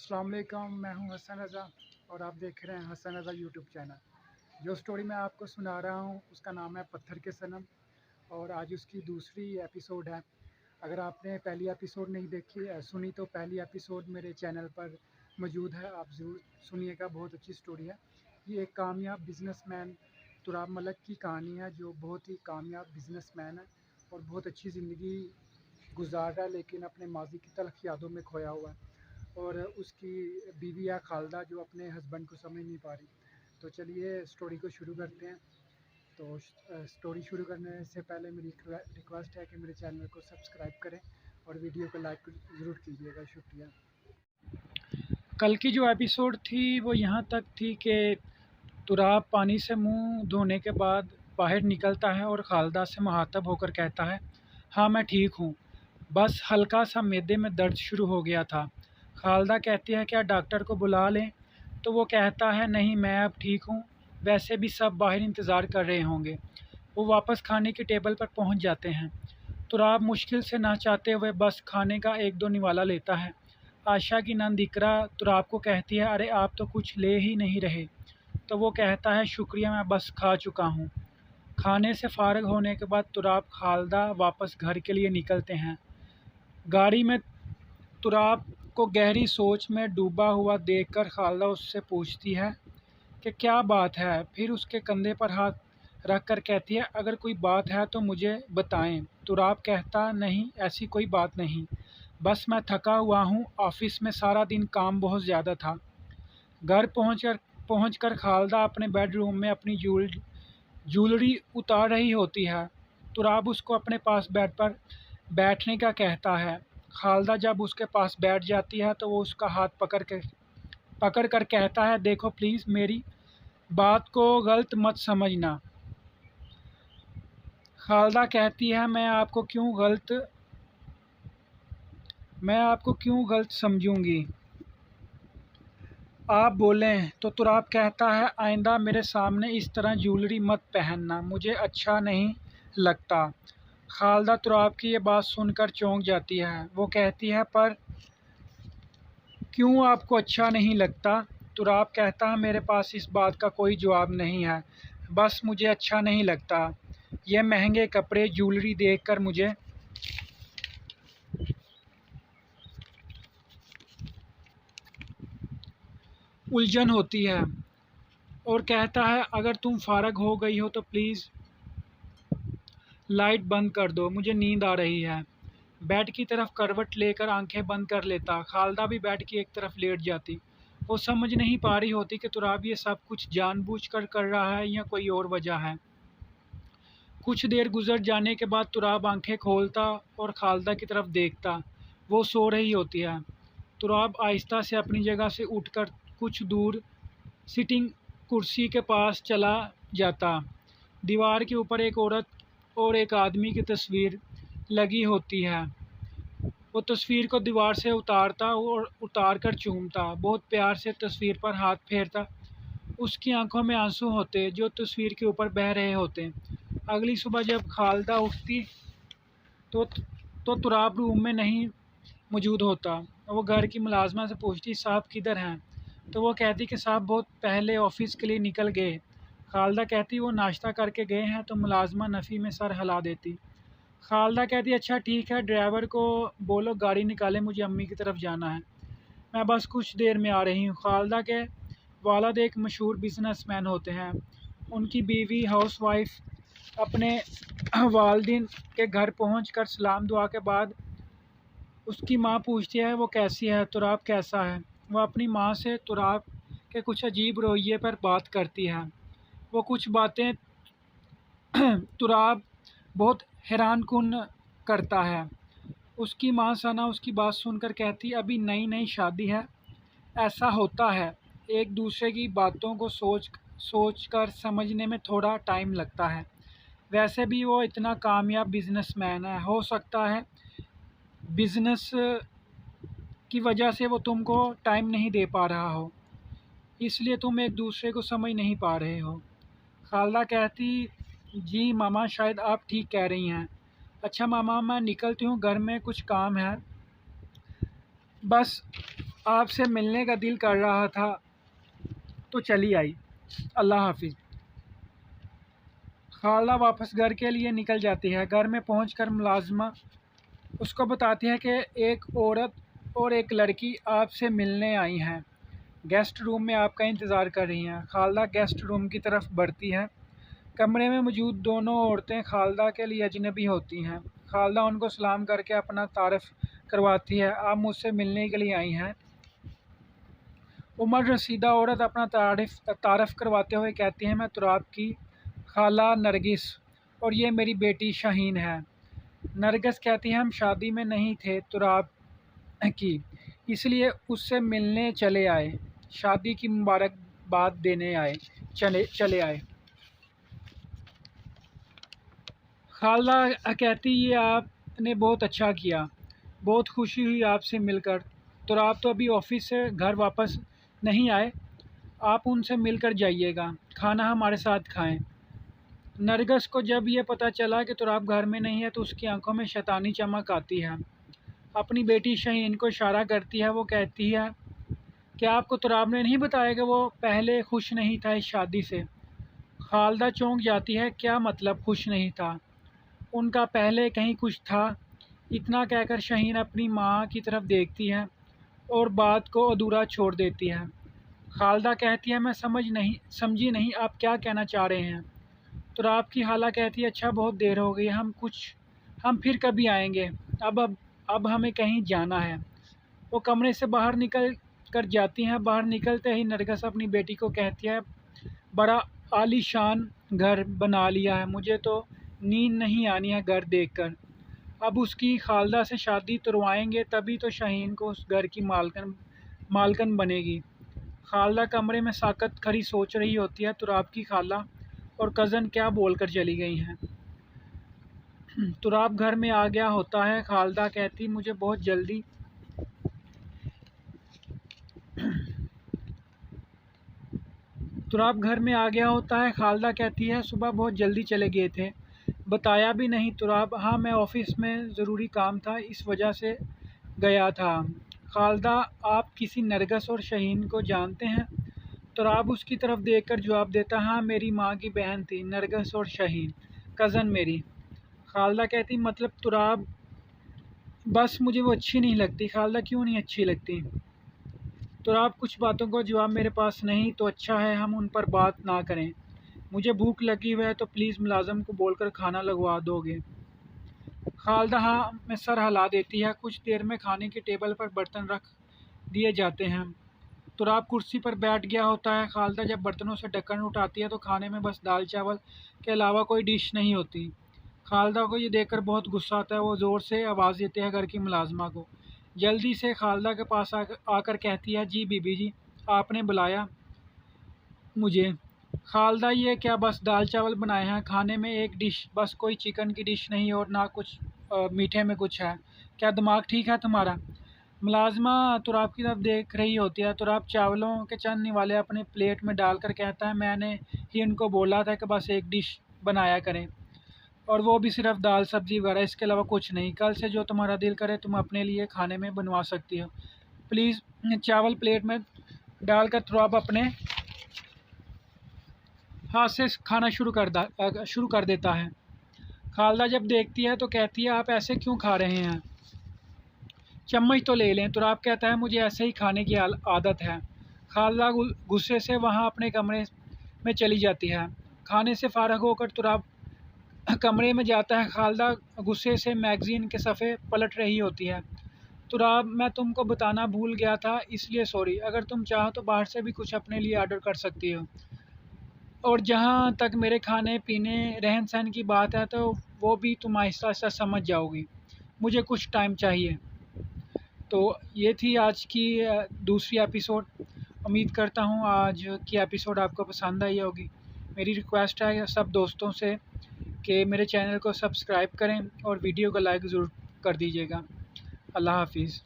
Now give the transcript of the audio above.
अस्सलाम वालेकुम, मैं हूं हसन रज़ा और आप देख रहे हैं हसन रज़ा यूट्यूब चैनल। जो स्टोरी मैं आपको सुना रहा हूं उसका नाम है पत्थर के सनम और आज उसकी दूसरी एपिसोड है। अगर आपने पहली एपिसोड नहीं देखी सुनी तो पहली एपिसोड मेरे चैनल पर मौजूद है, आप ज़रूर सुनिएगा। बहुत अच्छी स्टोरी है। ये एक कामयाब बिजनेसमैन तुराब मलिक की कहानी है, जो बहुत ही कामयाब बिजनेसमैन है और बहुत अच्छी ज़िंदगी गुजार रहा है, लेकिन अपने माजी की तलख यादों में खोया हुआ है। और उसकी बीवी है खालदा, जो अपने हस्बैंड को समझ नहीं पा रही। तो चलिए स्टोरी को शुरू करते हैं। तो स्टोरी शुरू करने से पहले मेरी रिक्वेस्ट है कि मेरे चैनल को सब्सक्राइब करें और वीडियो को लाइक ज़रूर कीजिएगा। शुक्रिया। कल की जो एपिसोड थी वो यहाँ तक थी कि तुराब पानी से मुंह धोने के बाद बाहर निकलता है और खालदा से मुखातब होकर कहता है, हाँ मैं ठीक हूँ, बस हल्का सा मैदे में दर्द शुरू हो गया था। खालदा कहती है, क्या डॉक्टर को बुला लें? तो वो कहता है, नहीं मैं अब ठीक हूँ, वैसे भी सब बाहर इंतज़ार कर रहे होंगे। वो वापस खाने की टेबल पर पहुँच जाते हैं। तुराब मुश्किल से ना चाहते हुए बस खाने का एक दो निवाला लेता है। आशा की नंद इकरा तुराब को कहती है, अरे आप तो कुछ ले ही नहीं रहे। तो वो कहता है, शुक्रिया मैं बस खा चुका हूँ। खाने से फारग होने के बाद तुराब खालदा वापस घर के लिए निकलते हैं। गाड़ी में तुराब को गहरी सोच में डूबा हुआ देखकर खालदा उससे पूछती है कि क्या बात है। फिर उसके कंधे पर हाथ रख कर कहती है, अगर कोई बात है तो मुझे बताएं। तुराब कहता, नहीं ऐसी कोई बात नहीं, बस मैं थका हुआ हूँ, ऑफिस में सारा दिन काम बहुत ज़्यादा था। घर पहुंचकर खालदा अपने बेडरूम में अपनी ज्वेलरी उतार रही होती है। तुराब उसको अपने पास बेड पर बैठने का कहता है। खालदा जब उसके पास बैठ जाती है तो वो उसका हाथ पकड़ कर कहता है, देखो प्लीज़ मेरी बात को गलत मत समझना। खालदा कहती है, मैं आपको क्यों गलत समझूंगी, आप बोलें। तो तुराब कहता है, आइंदा मेरे सामने इस तरह ज्वेलरी मत पहनना, मुझे अच्छा नहीं लगता। खालदा तुराब की ये बात सुनकर चौंक जाती है। वो कहती है, पर क्यों आपको अच्छा नहीं लगता? तुराब कहता है, मेरे पास इस बात का कोई जवाब नहीं है, बस मुझे अच्छा नहीं लगता। ये महंगे कपड़े ज्वेलरी देखकर मुझे उलझन होती है। और कहता है, अगर तुम फारग हो गई हो तो प्लीज़ लाइट बंद कर दो, मुझे नींद आ रही है। बेड की तरफ करवट लेकर आंखें बंद कर लेता। खालदा भी बेड की एक तरफ लेट जाती। वो समझ नहीं पा रही होती कि तुराब ये सब कुछ जानबूझकर कर रहा है या कोई और वजह है। कुछ देर गुजर जाने के बाद तुराब आंखें खोलता और खालदा की तरफ देखता। वो सो रही होती है। तुराब आहिस्ता से अपनी जगह से उठकर कुछ दूर सिटिंग कुर्सी के पास चला जाता। दीवार के ऊपर एक औरत और एक आदमी की तस्वीर लगी होती है। वो तस्वीर को दीवार से उतारता और उतार कर चूमता। बहुत प्यार से तस्वीर पर हाथ फेरता। उसकी आंखों में आंसू होते जो तस्वीर के ऊपर बह रहे होते। अगली सुबह जब खालदा उठती तो तुराब रूम में नहीं मौजूद होता। वो घर की मुलाजमा से पूछती, साहब किधर हैं? तो वो कहती कि साहब बहुत पहले ऑफिस के लिए निकल गए। खालदा कहती, वो नाश्ता करके गए हैं। तो मुलाजमा नफ़ी में सर हिला देती। खालदा कहती, अच्छा ठीक है, ड्राइवर को बोलो गाड़ी निकाले, मुझे अम्मी की तरफ जाना है, मैं बस कुछ देर में आ रही हूँ। खालदा के वालिद एक मशहूर बिजनेसमैन होते हैं। उनकी बीवी हाउसवाइफ अपने वालिदिन के घर पहुंचकर सलाम दुआ के बाद उसकी माँ पूछती है, वो कैसी है, तुराब कैसा है? वो अपनी माँ से तुराब के कुछ अजीब रवैये पर बात करती है। वो कुछ बातें तुराब बहुत हैरान कुन करता है। उसकी माँ सना उसकी बात सुनकर कहती, अभी नई नई शादी है, ऐसा होता है, एक दूसरे की बातों को सोच कर समझने में थोड़ा टाइम लगता है। वैसे भी वो इतना कामयाब बिजनेसमैन है, हो सकता है बिजनेस की वजह से वो तुमको टाइम नहीं दे पा रहा हो, इसलिए तुम एक दूसरे को समझ नहीं पा रहे हो। खालदा कहती, जी मामा शायद आप ठीक कह रही हैं। अच्छा मामा मैं निकलती हूँ, घर में कुछ काम है, बस आपसे मिलने का दिल कर रहा था तो चली आई। अल्लाह हाफिज़। खाला वापस घर के लिए निकल जाती है। घर में पहुंचकर मुलाजिमा उसको बताती है कि एक औरत और एक लड़की आपसे मिलने आई हैं, गेस्ट रूम में आपका इंतज़ार कर रही हैं। खालदा गेस्ट रूम की तरफ बढ़ती है। कमरे में मौजूद दोनों औरतें खालदा के लिए अजनबी होती हैं। खालदा उनको सलाम करके अपना तारफ़ करवाती है। आप मुझसे मिलने के लिए आई हैं। उमर रसीदा औरत अपना तारफ़ करवाते हुए कहती है, मैं तुराब की खाला नरगिस और ये मेरी बेटी शाहीन है। नरगिस कहती है, हम शादी में नहीं थे तुराब की, इसलिए उससे मिलने चले आए, शादी की मुबारकबाद देने चले आए। खाला कहती, ये आपने बहुत अच्छा किया, बहुत खुशी हुई आपसे मिलकर। तुराब तो अभी ऑफिस से घर वापस नहीं आए, आप उनसे मिलकर जाइएगा, खाना हमारे साथ खाएं। नरगिस को जब ये पता चला कि तुराब घर में नहीं है तो उसकी आंखों में शैतानी चमक आती है। अपनी बेटी शाहीन को इशारा करती है। वो कहती है कि आपको तुराब ने नहीं बताया कि वो पहले खुश नहीं था इस शादी से। खालदा चौंक जाती है, क्या मतलब खुश नहीं था? उनका पहले कहीं कुछ था। इतना कहकर शाहीन अपनी माँ की तरफ देखती है और बात को अधूरा छोड़ देती है। खालदा कहती है, मैं समझी नहीं आप क्या कहना चाह रहे हैं। तुराब की खाला कहती है, अच्छा बहुत देर हो गई, हम फिर कभी आएंगे, अब हमें कहीं जाना है। वो कमरे से बाहर निकल कर जाती हैं। बाहर निकलते ही नरगिस अपनी बेटी को कहती है, बड़ा आलीशान घर बना लिया है, मुझे तो नींद नहीं आनी है घर देखकर। अब उसकी खालदा से शादी तुड़वाएंगे तभी तो शाहीन को उस घर की मालकन बनेगी। खालदा कमरे में साकत खड़ी सोच रही होती है, तुराब की खाला और कज़न क्या बोलकर चली गई हैं। तुराब घर में आ गया होता है। खालदा कहती, मुझे बहुत जल्दी तुराब घर में आ गया होता है। खालदा कहती है, सुबह बहुत जल्दी चले गए थे, बताया भी नहीं। तुराब, हाँ मैं ऑफिस में ज़रूरी काम था इस वजह से गया था। खालदा, आप किसी नरगिस और शाहीन को जानते हैं? तुराब उसकी तरफ देखकर जवाब देता, हाँ मेरी माँ की बहन थी नरगिस और शाहीन, कज़न मेरी। खालदा कहती, मतलब तुराब, बस मुझे वो अच्छी नहीं लगती। खालदा, क्यों नहीं अच्छी लगती? तुराब, कुछ बातों का जवाब मेरे पास नहीं तो अच्छा है हम उन पर बात ना करें। मुझे भूख लगी हुई है तो प्लीज़ मुलाज़म को बोलकर खाना लगवा दोगे? खालदा हाँ में सर हिला देती है। कुछ देर में खाने की टेबल पर बर्तन रख दिए जाते हैं। तुराब कुर्सी पर बैठ गया होता है। खालदा जब बर्तनों से ढक्कन उठाती है तो खाने में बस दाल चावल के अलावा कोई डिश नहीं होती। खालदा को ये देखकर बहुत गुस्सा आता है। वो ज़ोर से आवाज़ देते हैं घर की मुलाजमा को। जल्दी से खालदा के पास आकर कहती है, जी बीबी जी, आपने बुलाया मुझे? खालदा, ये क्या बस दाल चावल बनाए हैं, खाने में एक डिश, बस कोई चिकन की डिश नहीं और ना कुछ मीठे में कुछ है, क्या दिमाग ठीक है तुम्हारा? मुलाजमा तुराब की तरफ देख रही होती है। तुराब चावलों के चंद निवाले अपने प्लेट में डालकर कहता है, मैंने ही उनको बोला था कि बस एक डिश बनाया करें, और वो भी सिर्फ दाल सब्ज़ी वगैरह, इसके अलावा कुछ नहीं। कल से जो तुम्हारा दिल करे तुम अपने लिए खाने में बनवा सकती हो। प्लीज़। चावल प्लेट में डालकर तुराब अपने हाथ से खाना शुरू कर देता है। खालदा जब देखती है तो कहती है, आप ऐसे क्यों खा रहे हैं, चम्मच तो ले लें। तुराब कहता है, मुझे ऐसे ही खाने की आदत है। खालदा गुस्से से वहाँ अपने कमरे में चली जाती है। खाने से फारग होकर तुराब कमरे में जाता है। खालदा गुस्से से मैगज़ीन के सफ़े पलट रही होती है। तुराब, मैं तुमको बताना भूल गया था, इसलिए सॉरी। अगर तुम चाहो तो बाहर से भी कुछ अपने लिए ऑर्डर कर सकती हो, और जहाँ तक मेरे खाने पीने रहन सहन की बात है तो वो भी तुम आहिस्ता आहिस्ता समझ जाओगी, मुझे कुछ टाइम चाहिए। तो ये थी आज की दूसरी एपिसोड। उम्मीद करता हूँ आज की एपिसोड आपको पसंद आई होगी। मेरी रिक्वेस्ट है सब दोस्तों से कि मेरे चैनल को सब्सक्राइब करें और वीडियो को लाइक ज़रूर कर दीजिएगा। अल्लाह हाफिज़।